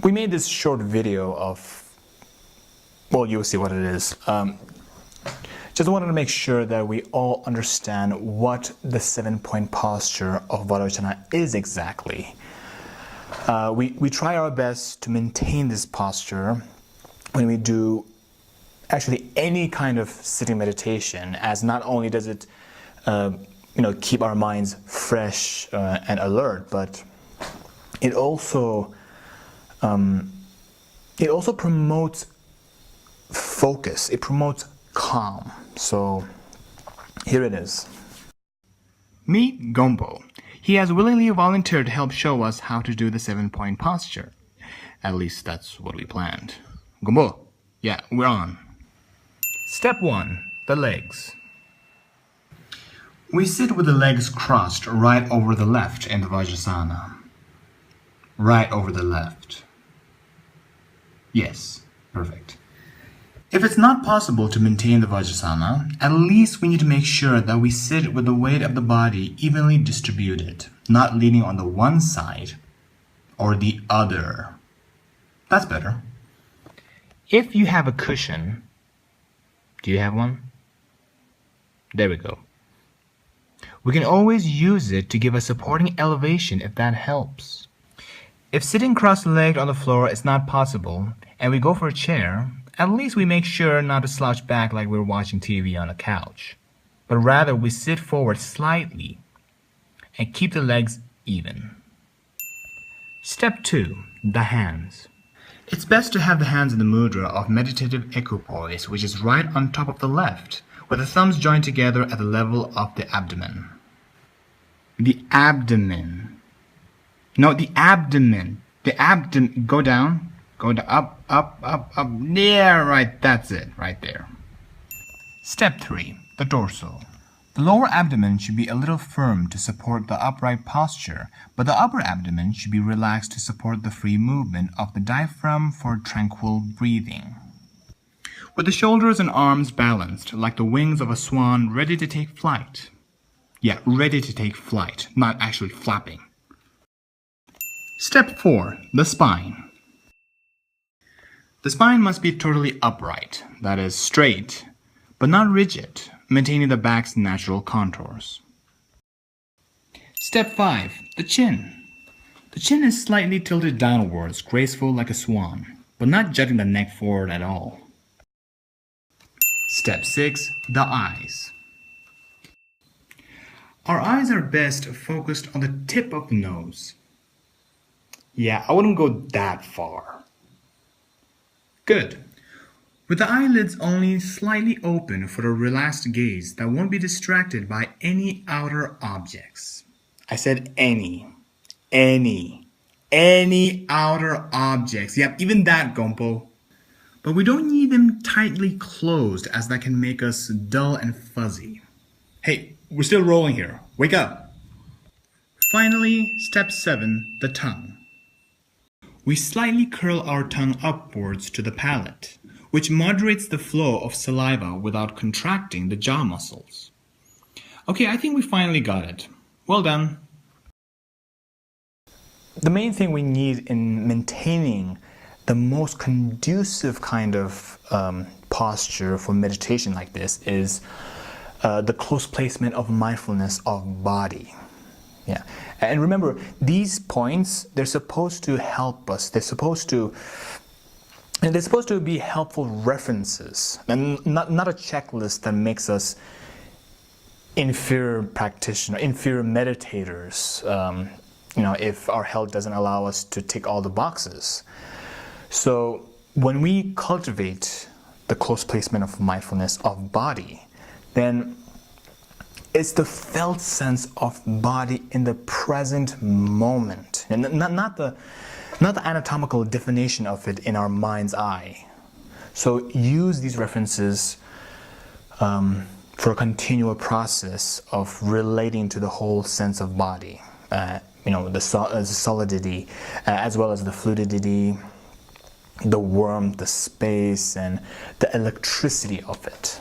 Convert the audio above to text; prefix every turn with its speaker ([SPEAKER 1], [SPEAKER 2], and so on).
[SPEAKER 1] we made this short video of, well, you'll see what it is. Just wanted to make sure that we all understand what the 7-point posture of Vairocana is exactly. We try our best to maintain this posture when we do actually any kind of sitting meditation, as not only does it keep our minds fresh and alert, but it also promotes focus. It promotes calm. So here it is. Meet Gompo. He has willingly volunteered to help show us how to do the 7-point posture. At least that's what we planned. Gompo, yeah, we're on. Step 1, the legs. We sit with the legs crossed right over the left in the Vajrasana. Right over the left. Yes, perfect. If it's not possible to maintain the Vajrasana, at least we need to make sure that we sit with the weight of the body evenly distributed, not leaning on the one side or the other. That's better. If you have a cushion, do you have one? There we go. We can always use it to give a supporting elevation if that helps. If sitting cross-legged on the floor is not possible and we go for a chair, at least we make sure not to slouch back like we're watching TV on a couch, but rather we sit forward slightly and keep the legs even. Step 2, the hands. It's best to have the hands in the mudra of meditative equipoise, which is right on top of the left, with the thumbs joined together at the level of the abdomen. The abdomen. No, the abdomen. The abdomen. Go down. Go up, up, up, up. Yeah, right. That's it. Right there. Step 3. The dorsal. The lower abdomen should be a little firm to support the upright posture, but the upper abdomen should be relaxed to support the free movement of the diaphragm for tranquil breathing. With the shoulders and arms balanced like the wings of a swan ready to take flight. Yeah, ready to take flight, not actually flapping. Step 4. The spine. The spine must be totally upright, that is, straight, but not rigid, maintaining the back's natural contours. Step 5. The chin. The chin is slightly tilted downwards, graceful like a swan, but not jutting the neck forward at all. Step 6. The eyes. Our eyes are best focused on the tip of the nose. Yeah, I wouldn't go that far. Good. With the eyelids only slightly open for a relaxed gaze that won't be distracted by any outer objects. I said any outer objects. Yep, even that, Gompo. But we don't need them tightly closed, as that can make us dull and fuzzy. Hey, we're still rolling here. Wake up. Finally, step 7, the tongue. We slightly curl our tongue upwards to the palate, which moderates the flow of saliva without contracting the jaw muscles. Okay, I think we finally got it. Well done. The main thing we need in maintaining the most conducive kind of posture for meditation like this is the close placement of mindfulness of body. Yeah, and remember, these points, they're supposed to help us. They're supposed to be helpful references, and not a checklist that makes us inferior practitioners, inferior meditators. If our health doesn't allow us to tick all the boxes. So when we cultivate the close placement of mindfulness of body, then it's the felt sense of body in the present moment, and not the anatomical definition of it in our mind's eye. So use these references for a continual process of relating to the whole sense of body. The solidity, as well as the fluidity, the warmth, the space, and the electricity of it.